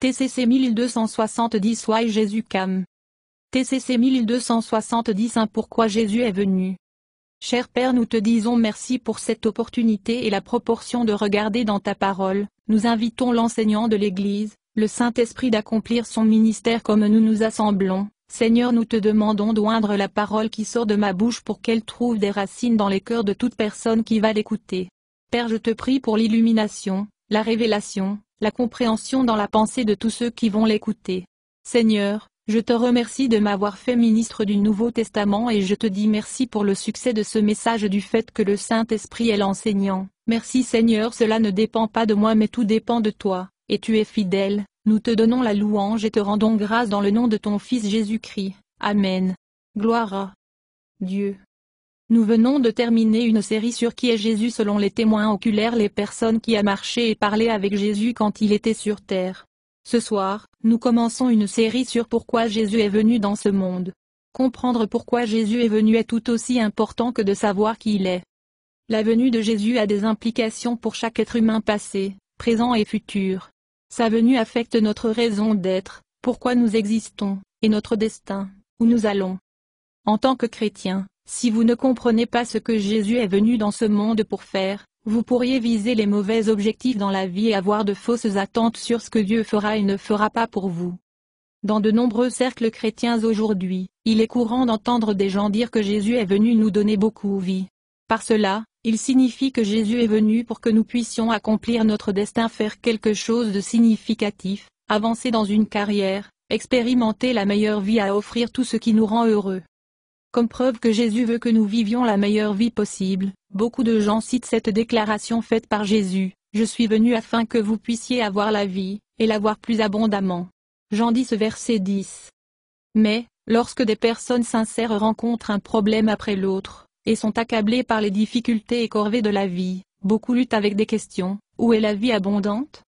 TCC 1270 Sois Jésus Cam. TCC 1270 Pourquoi Jésus est venu. Cher Père, nous te disons merci pour cette opportunité et la proportion de regarder dans ta parole. Nous invitons l'enseignant de l'Église, le Saint-Esprit d'accomplir son ministère comme nous nous assemblons. Seigneur, nous te demandons d'oindre la parole qui sort de ma bouche pour qu'elle trouve des racines dans les cœurs de toute personne qui va l'écouter. Père, je te prie pour l'illumination, la révélation, la compréhension dans la pensée de tous ceux qui vont l'écouter. Seigneur, je te remercie de m'avoir fait ministre du Nouveau Testament et je te dis merci pour le succès de ce message du fait que le Saint-Esprit est l'enseignant. Merci Seigneur, cela ne dépend pas de moi mais tout dépend de toi, et tu es fidèle. Nous te donnons la louange et te rendons grâce dans le nom de ton Fils Jésus-Christ. Amen. Gloire à Dieu. Nous venons de terminer une série sur qui est Jésus selon les témoins oculaires, les personnes qui a marché et parlé avec Jésus quand il était sur terre. Ce soir, nous commençons une série sur pourquoi Jésus est venu dans ce monde. Comprendre pourquoi Jésus est venu est tout aussi important que de savoir qui il est. La venue de Jésus a des implications pour chaque être humain passé, présent et futur. Sa venue affecte notre raison d'être, pourquoi nous existons, et notre destin, où nous allons. En tant que chrétien, si vous ne comprenez pas ce que Jésus est venu dans ce monde pour faire, vous pourriez viser les mauvais objectifs dans la vie et avoir de fausses attentes sur ce que Dieu fera et ne fera pas pour vous. Dans de nombreux cercles chrétiens aujourd'hui, il est courant d'entendre des gens dire que Jésus est venu nous donner beaucoup de vie. Par cela, il signifie que Jésus est venu pour que nous puissions accomplir notre destin, faire quelque chose de significatif, avancer dans une carrière, expérimenter la meilleure vie, à offrir tout ce qui nous rend heureux. Comme preuve que Jésus veut que nous vivions la meilleure vie possible, beaucoup de gens citent cette déclaration faite par Jésus: « Je suis venu afin que vous puissiez avoir la vie, et l'avoir plus abondamment. » Jean 10 verset 10. Mais, lorsque des personnes sincères rencontrent un problème après l'autre, et sont accablées par les difficultés et corvées de la vie, beaucoup luttent avec des questions: où est la vie abondante?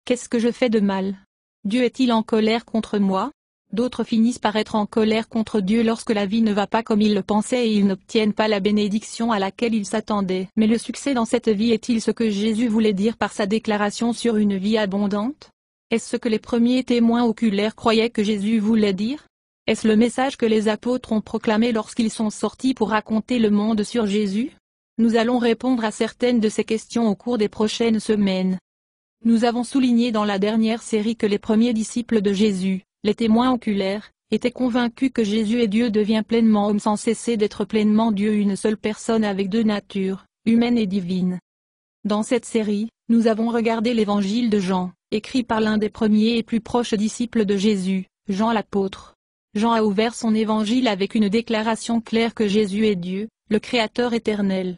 Qu'est-ce que je fais de mal? Dieu est-il en colère contre moi? D'autres finissent par être en colère contre Dieu lorsque la vie ne va pas comme ils le pensaient et ils n'obtiennent pas la bénédiction à laquelle ils s'attendaient. Mais le succès dans cette vie est-il ce que Jésus voulait dire par sa déclaration sur une vie abondante? Est-ce ce que les premiers témoins oculaires croyaient que Jésus voulait dire? Est-ce le message que les apôtres ont proclamé lorsqu'ils sont sortis pour raconter le monde sur Jésus? Nous allons répondre à certaines de ces questions au cours des prochaines semaines. Nous avons souligné dans la dernière série que les premiers disciples de Jésus, les témoins oculaires, étaient convaincus que Jésus est Dieu, devient pleinement homme sans cesser d'être pleinement Dieu, une seule personne avec deux natures, humaine et divine. Dans cette série, nous avons regardé l'évangile de Jean, écrit par l'un des premiers et plus proches disciples de Jésus, Jean l'apôtre. Jean a ouvert son évangile avec une déclaration claire que Jésus est Dieu, le Créateur éternel.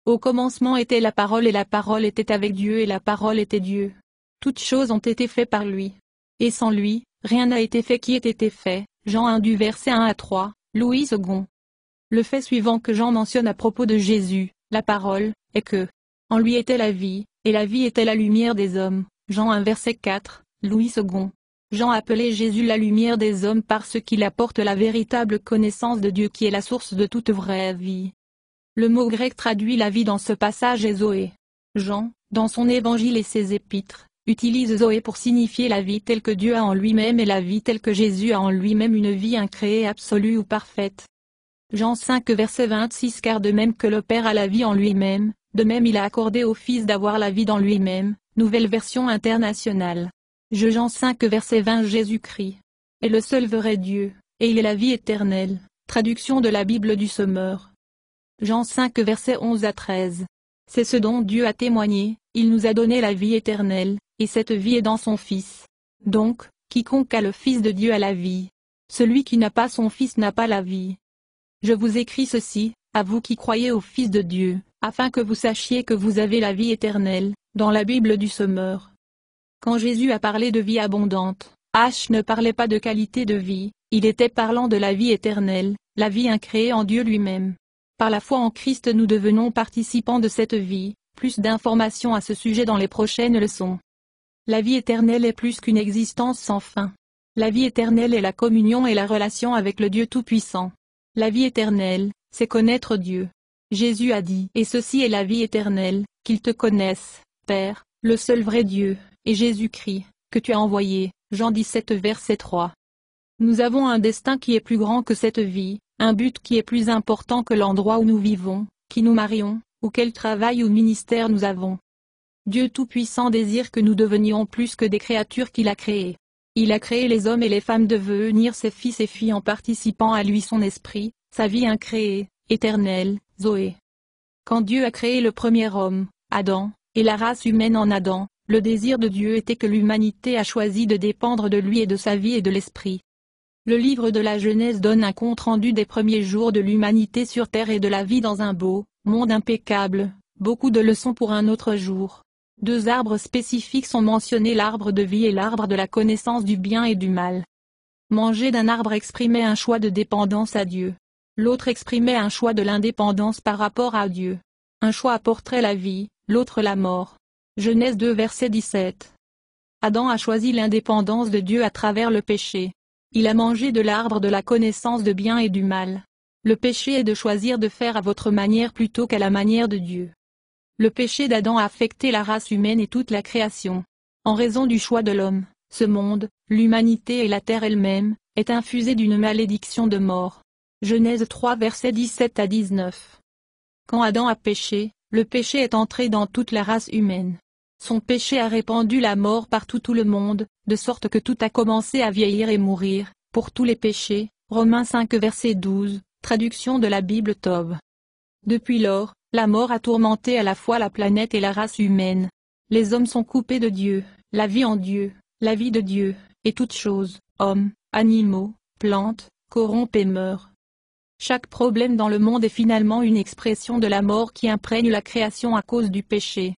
Au commencement était la parole et la parole était avec Dieu et la parole était Dieu. Toutes choses ont été faites par lui. Et sans lui, rien n'a été fait qui ait été fait. Jean 1 du verset 1 à 3, Louis II. Le fait suivant que Jean mentionne à propos de Jésus, la parole, est que en lui était la vie, et la vie était la lumière des hommes. Jean 1 verset 4, Louis II. Jean appelait Jésus la lumière des hommes parce qu'il apporte la véritable connaissance de Dieu qui est la source de toute vraie vie. Le mot grec traduit la vie dans ce passage est Zoé. Jean, dans son évangile et ses épîtres, utilise Zoé pour signifier la vie telle que Dieu a en lui-même et la vie telle que Jésus a en lui-même, une vie incréée absolue ou parfaite. Jean 5 verset 26. Car de même que le Père a la vie en lui-même, de même il a accordé au Fils d'avoir la vie dans lui-même. Nouvelle version internationale. Jean 5 verset 20. Jésus-Christ est le seul vrai Dieu, et il est la vie éternelle. Traduction de la Bible du Semeur. Jean 5 verset 11 à 13. C'est ce dont Dieu a témoigné, il nous a donné la vie éternelle, et cette vie est dans son Fils. Donc, quiconque a le Fils de Dieu a la vie. Celui qui n'a pas son Fils n'a pas la vie. Je vous écris ceci, à vous qui croyez au Fils de Dieu, afin que vous sachiez que vous avez la vie éternelle, dans la Bible du Semeur. Quand Jésus a parlé de vie abondante, H ne parlait pas de qualité de vie, il était parlant de la vie éternelle, la vie incréée en Dieu lui-même. Par la foi en Christ nous devenons participants de cette vie. Plus d'informations à ce sujet dans les prochaines leçons. La vie éternelle est plus qu'une existence sans fin. La vie éternelle est la communion et la relation avec le Dieu Tout-Puissant. La vie éternelle, c'est connaître Dieu. Jésus a dit: et ceci est la vie éternelle, qu'ils te connaissent, Père, le seul vrai Dieu, et Jésus-Christ, que tu as envoyé. Jean 17 verset 3. Nous avons un destin qui est plus grand que cette vie, un but qui est plus important que l'endroit où nous vivons, qui nous marions, ou quel travail ou ministère nous avons. Dieu Tout-Puissant désire que nous devenions plus que des créatures qu'il a créées. Il a créé les hommes et les femmes de devenir ses fils et filles en participant à lui son esprit, sa vie incréée, éternelle, Zoé. Quand Dieu a créé le premier homme, Adam, et la race humaine en Adam, le désir de Dieu était que l'humanité a choisi de dépendre de lui et de sa vie et de l'esprit. Le livre de la Genèse donne un compte-rendu des premiers jours de l'humanité sur terre et de la vie dans un beau monde impeccable, beaucoup de leçons pour un autre jour. Deux arbres spécifiques sont mentionnés, l'arbre de vie et l'arbre de la connaissance du bien et du mal. Manger d'un arbre exprimait un choix de dépendance à Dieu. L'autre exprimait un choix de l'indépendance par rapport à Dieu. Un choix apporterait la vie, l'autre la mort. Genèse 2 verset 17. Adam a choisi l'indépendance de Dieu à travers le péché. Il a mangé de l'arbre de la connaissance de bien et du mal. Le péché est de choisir de faire à votre manière plutôt qu'à la manière de Dieu. Le péché d'Adam a affecté la race humaine et toute la création. En raison du choix de l'homme, ce monde, l'humanité et la terre elle-même, est infusée d'une malédiction de mort. Genèse 3 versets 17 à 19. Quand Adam a péché, le péché est entré dans toute la race humaine. Son péché a répandu la mort par tout le monde, de sorte que tout a commencé à vieillir et mourir, pour tous les péchés. Romains 5 verset 12, traduction de la Bible Tov. Depuis lors, la mort a tourmenté à la fois la planète et la race humaine. Les hommes sont coupés de Dieu, la vie en Dieu, la vie de Dieu, et toutes choses, hommes, animaux, plantes, corrompent et meurent. Chaque problème dans le monde est finalement une expression de la mort qui imprègne la création à cause du péché.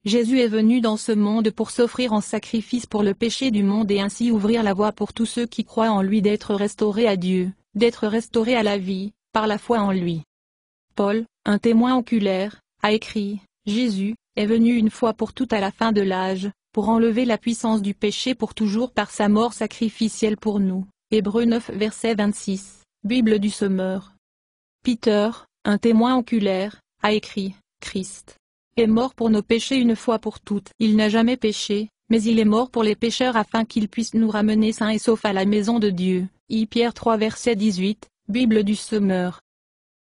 Jésus est venu dans ce monde pour s'offrir en sacrifice pour le péché du monde et ainsi ouvrir la voie pour tous ceux qui croient en lui d'être restaurés à Dieu, d'être restaurés à la vie, par la foi en lui. Paul, un témoin oculaire, a écrit, « Jésus est venu une fois pour toutes à la fin de l'âge, pour enlever la puissance du péché pour toujours par sa mort sacrificielle pour nous. » Hébreux 9 verset 26, Bible du Semeur. Peter, un témoin oculaire, a écrit, « Christ est mort pour nos péchés une fois pour toutes. Il n'a jamais péché, mais il est mort pour les pécheurs afin qu'il puisse nous ramener sains et saufs à la maison de Dieu. » Pierre 3 verset 18, Bible du Semeur.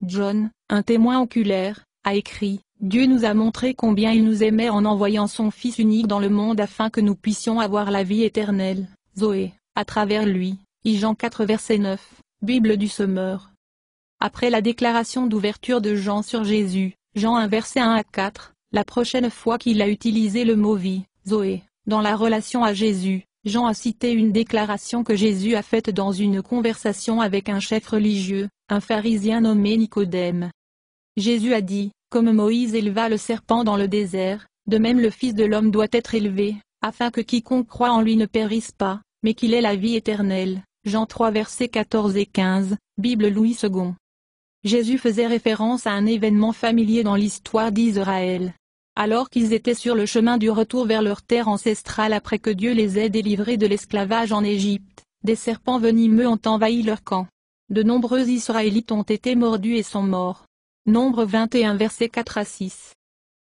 John, un témoin oculaire, a écrit, « Dieu nous a montré combien il nous aimait en envoyant son Fils unique dans le monde afin que nous puissions avoir la vie éternelle, Zoé, à travers lui. » Jean 4 verset 9, Bible du Semeur. Après la déclaration d'ouverture de Jean sur Jésus, Jean 1 verset 1 à 4, la prochaine fois qu'il a utilisé le mot vie, Zoé, dans la relation à Jésus, Jean a cité une déclaration que Jésus a faite dans une conversation avec un chef religieux, un pharisien nommé Nicodème. Jésus a dit, « Comme Moïse éleva le serpent dans le désert, de même le Fils de l'homme doit être élevé, afin que quiconque croit en lui ne périsse pas, mais qu'il ait la vie éternelle. » Jean 3 versets 14 et 15, Bible Louis II. Jésus faisait référence à un événement familier dans l'histoire d'Israël. Alors qu'ils étaient sur le chemin du retour vers leur terre ancestrale après que Dieu les ait délivrés de l'esclavage en Égypte, des serpents venimeux ont envahi leur camp. De nombreux Israélites ont été mordus et sont morts. Nombre 21 versets 4 à 6.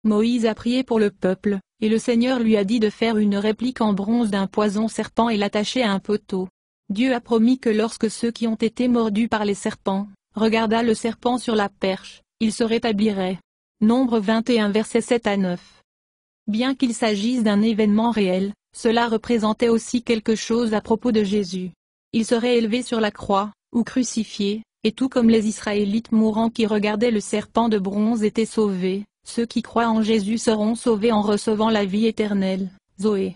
Moïse a prié pour le peuple, et le Seigneur lui a dit de faire une réplique en bronze d'un poison serpent et l'attacher à un poteau. Dieu a promis que lorsque ceux qui ont été mordus par les serpents, regarda le serpent sur la perche, il se rétablirait. Nombre 21 versets 7 à 9. Bien qu'il s'agisse d'un événement réel, cela représentait aussi quelque chose à propos de Jésus. Il serait élevé sur la croix, ou crucifié, et tout comme les Israélites mourants qui regardaient le serpent de bronze étaient sauvés, ceux qui croient en Jésus seront sauvés en recevant la vie éternelle. Zoé.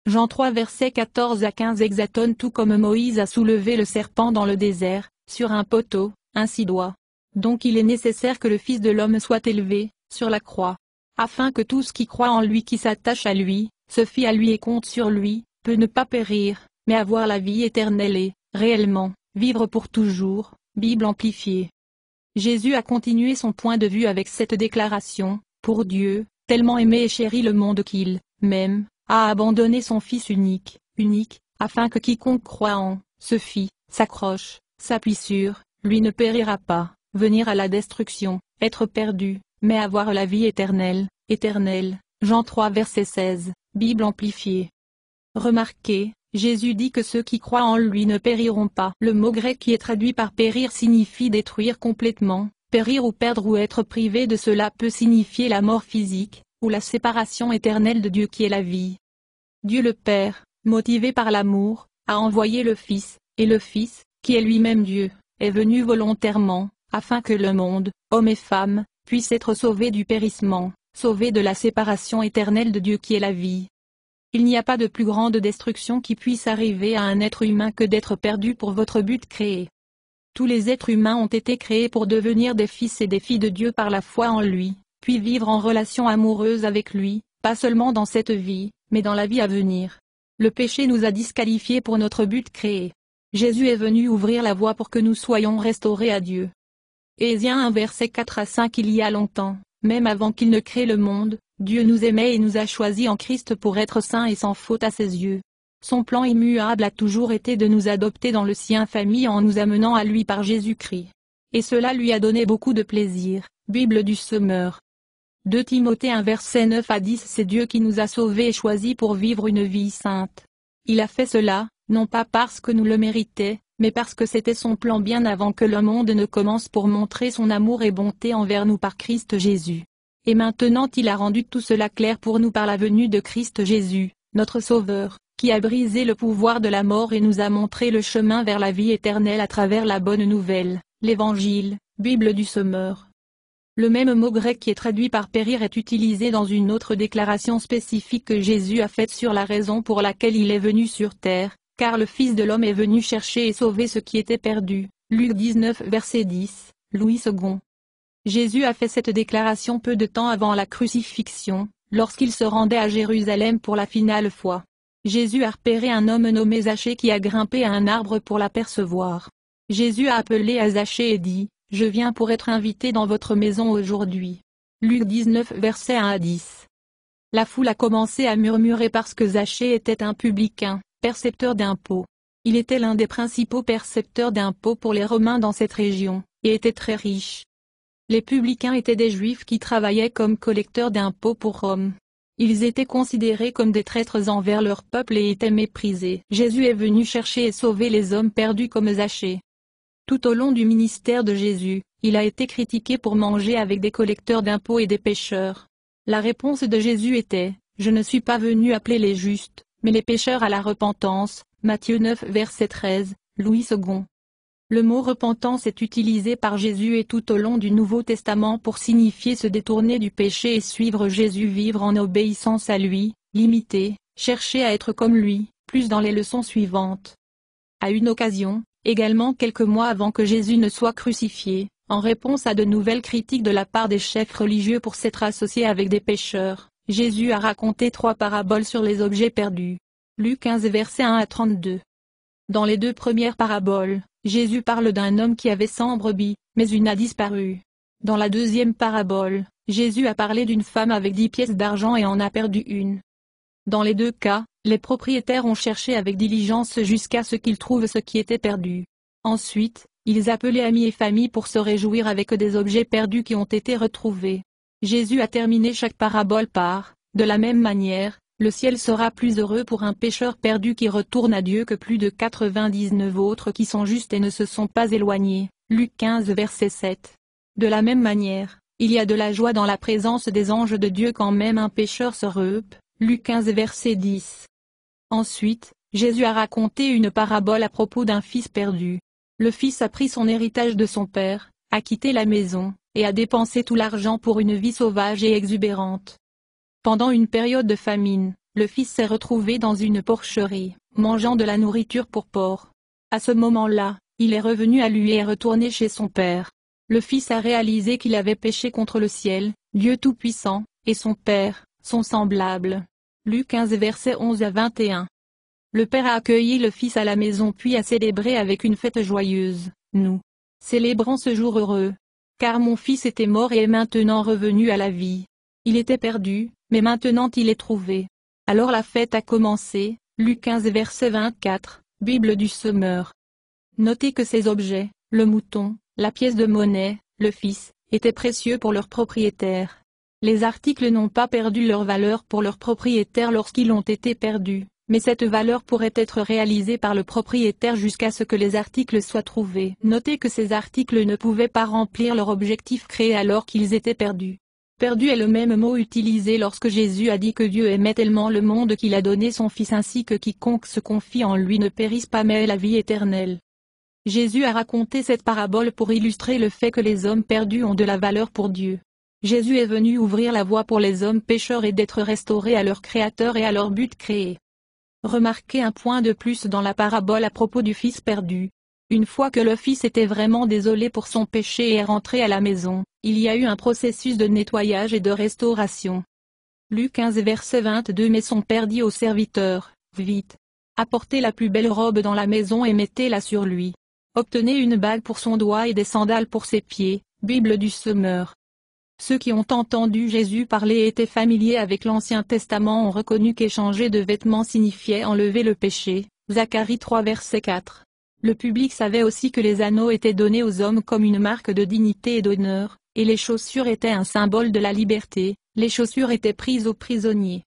Jean 3 versets 14 à 15 exatonne tout comme Moïse a soulevé le serpent dans le désert, sur un poteau, ainsi doit. Donc il est nécessaire que le Fils de l'homme soit élevé, sur la croix, afin que tous qui croient en lui qui s'attachent à lui, se fient à lui et comptent sur lui, peut ne pas périr, mais avoir la vie éternelle et, réellement, vivre pour toujours. Bible amplifiée. Jésus a continué son point de vue avec cette déclaration, « Pour Dieu, tellement aimé et chéri le monde qu'il, même, a abandonné son Fils unique, afin que quiconque croit en, se fie, s'accroche, s'appuie sur, lui ne périra pas, venir à la destruction, être perdu, mais avoir la vie éternelle. » Jean 3 verset 16, Bible amplifiée. Remarquez, Jésus dit que ceux qui croient en lui ne périront pas. Le mot grec qui est traduit par périr signifie détruire complètement, périr ou perdre ou être privé de cela peut signifier la mort physique, ou la séparation éternelle de Dieu qui est la vie. Dieu le Père, motivé par l'amour, a envoyé le Fils, et le Fils, qui est lui-même Dieu, est venu volontairement, afin que le monde, hommes et femmes, puisse être sauvé du périssement, sauvé de la séparation éternelle de Dieu qui est la vie. Il n'y a pas de plus grande destruction qui puisse arriver à un être humain que d'être perdu pour votre but créé. Tous les êtres humains ont été créés pour devenir des fils et des filles de Dieu par la foi en lui, puis vivre en relation amoureuse avec lui, pas seulement dans cette vie, mais dans la vie à venir. Le péché nous a disqualifiés pour notre but créé. Jésus est venu ouvrir la voie pour que nous soyons restaurés à Dieu. Éphésiens 1 verset 4 à 5. Il y a longtemps, même avant qu'il ne crée le monde, Dieu nous aimait et nous a choisis en Christ pour être saints et sans faute à ses yeux. Son plan immuable a toujours été de nous adopter dans le sien famille en nous amenant à lui par Jésus-Christ. Et cela lui a donné beaucoup de plaisir. Bible du Semeur. 2 Timothée 1 verset 9 à 10. C'est Dieu qui nous a sauvés et choisis pour vivre une vie sainte. Il a fait cela, non pas parce que nous le méritions, mais parce que c'était son plan bien avant que le monde ne commence pour montrer son amour et bonté envers nous par Christ Jésus. Et maintenant il a rendu tout cela clair pour nous par la venue de Christ Jésus, notre Sauveur, qui a brisé le pouvoir de la mort et nous a montré le chemin vers la vie éternelle à travers la bonne nouvelle, l'Évangile, Bible du Semeur. Le même mot grec qui est traduit par périr est utilisé dans une autre déclaration spécifique que Jésus a faite sur la raison pour laquelle il est venu sur terre, car le Fils de l'homme est venu chercher et sauver ce qui était perdu. Luc 19 verset 10, Louis II. Jésus a fait cette déclaration peu de temps avant la crucifixion, lorsqu'il se rendait à Jérusalem pour la finale fois. Jésus a repéré un homme nommé Zachée qui a grimpé à un arbre pour l'apercevoir. Jésus a appelé à Zachée et dit, « Je viens pour être invité dans votre maison aujourd'hui. » Luc 19 verset 1 à 10. La foule a commencé à murmurer parce que Zachée était un publicain, percepteur d'impôts. Il était l'un des principaux percepteurs d'impôts pour les Romains dans cette région, et était très riche. Les publicains étaient des Juifs qui travaillaient comme collecteurs d'impôts pour Rome. Ils étaient considérés comme des traîtres envers leur peuple et étaient méprisés. Jésus est venu chercher et sauver les hommes perdus comme Zachée. Tout au long du ministère de Jésus, il a été critiqué pour manger avec des collecteurs d'impôts et des pécheurs. La réponse de Jésus était, « Je ne suis pas venu appeler les justes, mais les pécheurs à la repentance. » Matthieu 9 verset 13, Louis II. Le mot repentance est utilisé par Jésus et tout au long du Nouveau Testament pour signifier se détourner du péché et suivre Jésus, vivre en obéissance à lui, l'imiter, chercher à être comme lui, plus dans les leçons suivantes. À une occasion, également quelques mois avant que Jésus ne soit crucifié, en réponse à de nouvelles critiques de la part des chefs religieux pour s'être associé avec des pécheurs, Jésus a raconté 3 paraboles sur les objets perdus. Luc 15 versets 1 à 32. Dans les 2 premières paraboles, Jésus parle d'un homme qui avait 100 brebis, mais une a disparu. Dans la deuxième parabole, Jésus a parlé d'une femme avec 10 pièces d'argent et en a perdu une. Dans les 2 cas, les propriétaires ont cherché avec diligence jusqu'à ce qu'ils trouvent ce qui était perdu. Ensuite, ils appelaient amis et famille pour se réjouir avec des objets perdus qui ont été retrouvés. Jésus a terminé chaque parabole par, de la même manière, le ciel sera plus heureux pour un pécheur perdu qui retourne à Dieu que plus de 99 autres qui sont justes et ne se sont pas éloignés. Luc 15 verset 7. De la même manière, il y a de la joie dans la présence des anges de Dieu quand même un pécheur se repent. Luc 15 verset 10. Ensuite, Jésus a raconté une parabole à propos d'un fils perdu. Le fils a pris son héritage de son père, a quitté la maison, et a dépensé tout l'argent pour une vie sauvage et exubérante. Pendant une période de famine, le fils s'est retrouvé dans une porcherie, mangeant de la nourriture pour porcs. À ce moment-là, il est revenu à lui et est retourné chez son père. Le fils a réalisé qu'il avait péché contre le ciel, Dieu Tout-Puissant, et son père, son semblable. Luc 15 versets 11 à 21. Le père a accueilli le fils à la maison puis a célébré avec une fête joyeuse. Nous célébrons ce jour heureux, car mon fils était mort et est maintenant revenu à la vie. Il était perdu, mais maintenant il est trouvé. Alors la fête a commencé. Luc 15 verset 24, Bible du Semeur. Notez que ces objets, le mouton, la pièce de monnaie, le fils, étaient précieux pour leur propriétaire. Les articles n'ont pas perdu leur valeur pour leur propriétaire lorsqu'ils ont été perdus, Mais cette valeur pourrait être réalisée par le propriétaire jusqu'à ce que les articles soient trouvés. Notez que ces articles ne pouvaient pas remplir leur objectif créé alors qu'ils étaient perdus. Perdu est le même mot utilisé lorsque Jésus a dit que Dieu aimait tellement le monde qu'il a donné son Fils ainsi que quiconque se confie en lui ne périsse pas mais ait la vie éternelle. Jésus a raconté cette parabole pour illustrer le fait que les hommes perdus ont de la valeur pour Dieu. Jésus est venu ouvrir la voie pour les hommes pécheurs et d'être restaurés à leur Créateur et à leur but créé. Remarquez un point de plus dans la parabole à propos du fils perdu. Une fois que le fils était vraiment désolé pour son péché et est rentré à la maison, il y a eu un processus de nettoyage et de restauration. Luc 15 verset 22 Mais son père dit au serviteur, vite, apportez la plus belle robe dans la maison et mettez-la sur lui. Obtenez une bague pour son doigt et des sandales pour ses pieds. Bible du Semeur. Ceux qui ont entendu Jésus parler et étaient familiers avec l'Ancien Testament ont reconnu qu'échanger de vêtements signifiait enlever le péché. Zacharie 3 verset 4. Le public savait aussi que les anneaux étaient donnés aux hommes comme une marque de dignité et d'honneur, et les chaussures étaient un symbole de la liberté, les chaussures étaient prises aux prisonniers.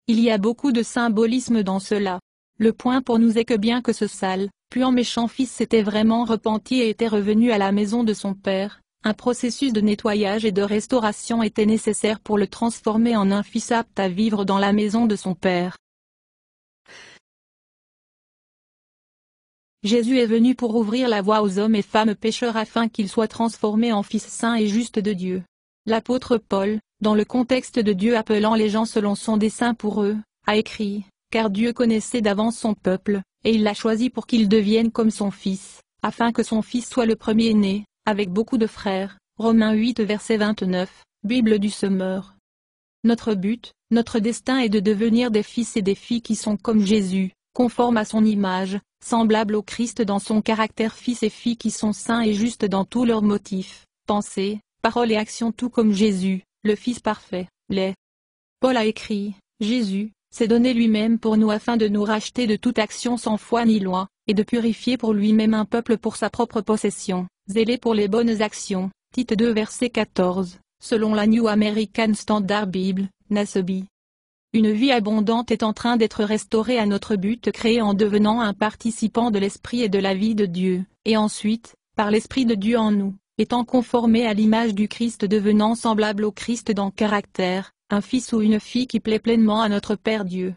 Il y a beaucoup de symbolisme dans cela. Le point pour nous est que bien que ce sale, puant méchant fils s'était vraiment repenti et était revenu à la maison de son père, un processus de nettoyage et de restauration était nécessaire pour le transformer en un fils apte à vivre dans la maison de son père. Jésus est venu pour ouvrir la voie aux hommes et femmes pécheurs afin qu'ils soient transformés en fils saints et justes de Dieu. L'apôtre Paul, dans le contexte de Dieu appelant les gens selon son dessein pour eux, a écrit, « Car Dieu connaissait d'avance son peuple, et il l'a choisi pour qu'il devienne comme son fils, afin que son fils soit le premier-né, avec beaucoup de frères. » Romains 8 verset 29, Bible du Semeur. Notre but, notre destin est de devenir des fils et des filles qui sont comme Jésus, conformes à son image, semblables au Christ dans son caractère fils et filles qui sont saints et justes dans tous leurs motifs, pensées, paroles et actions tout comme Jésus, le Fils parfait, l'est. Paul a écrit, « Jésus s'est donné lui-même pour nous afin de nous racheter de toute action sans foi ni loi, et de purifier pour lui-même un peuple pour sa propre possession, zélé pour les bonnes actions. » Tite 2 verset 14, selon la New American Standard Bible, NASB. Une vie abondante est en train d'être restaurée à notre but créé en devenant un participant de l'Esprit et de la vie de Dieu, et ensuite, par l'Esprit de Dieu en nous, étant conformé à l'image du Christ devenant semblable au Christ dans caractère, un fils ou une fille qui plaît pleinement à notre Père Dieu.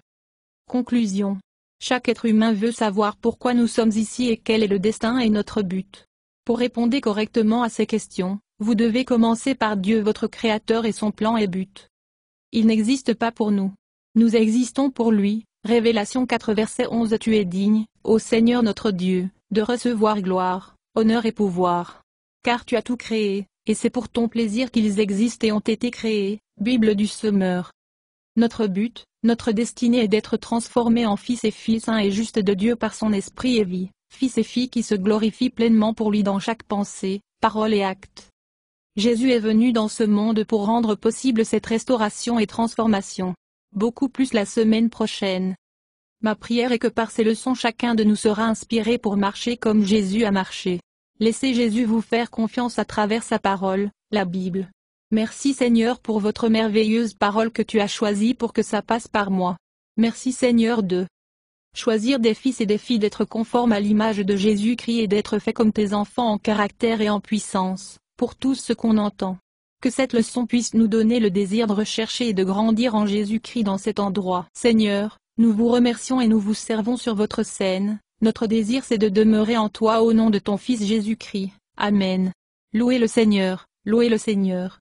Conclusion. Chaque être humain veut savoir pourquoi nous sommes ici et quel est le destin et notre but. Pour répondre correctement à ces questions, vous devez commencer par Dieu votre Créateur et son plan et but. Il n'existe pas pour nous. Nous existons pour lui. Révélation 4 verset 11 Tu es digne, ô Seigneur notre Dieu, de recevoir gloire, honneur et pouvoir. Car tu as tout créé, et c'est pour ton plaisir qu'ils existent et ont été créés. Bible du Semeur. Notre but, notre destinée est d'être transformés en fils et filles saints et justes de Dieu par son esprit et vie, fils et filles qui se glorifient pleinement pour lui dans chaque pensée, parole et acte. Jésus est venu dans ce monde pour rendre possible cette restauration et transformation. Beaucoup plus la semaine prochaine. Ma prière est que par ces leçons chacun de nous sera inspiré pour marcher comme Jésus a marché. Laissez Jésus vous faire confiance à travers sa parole, la Bible. Merci Seigneur pour votre merveilleuse parole que tu as choisie pour que ça passe par moi. Merci Seigneur de choisir des fils et des filles d'être conformes à l'image de Jésus-Christ et d'être faits comme tes enfants en caractère et en puissance, pour tout ce qu'on entend. Que cette leçon puisse nous donner le désir de rechercher et de grandir en Jésus-Christ dans cet endroit. Seigneur, nous vous remercions et nous vous servons sur votre scène. Notre désir c'est de demeurer en toi au nom de ton Fils Jésus-Christ. Amen. Louez le Seigneur, louez le Seigneur.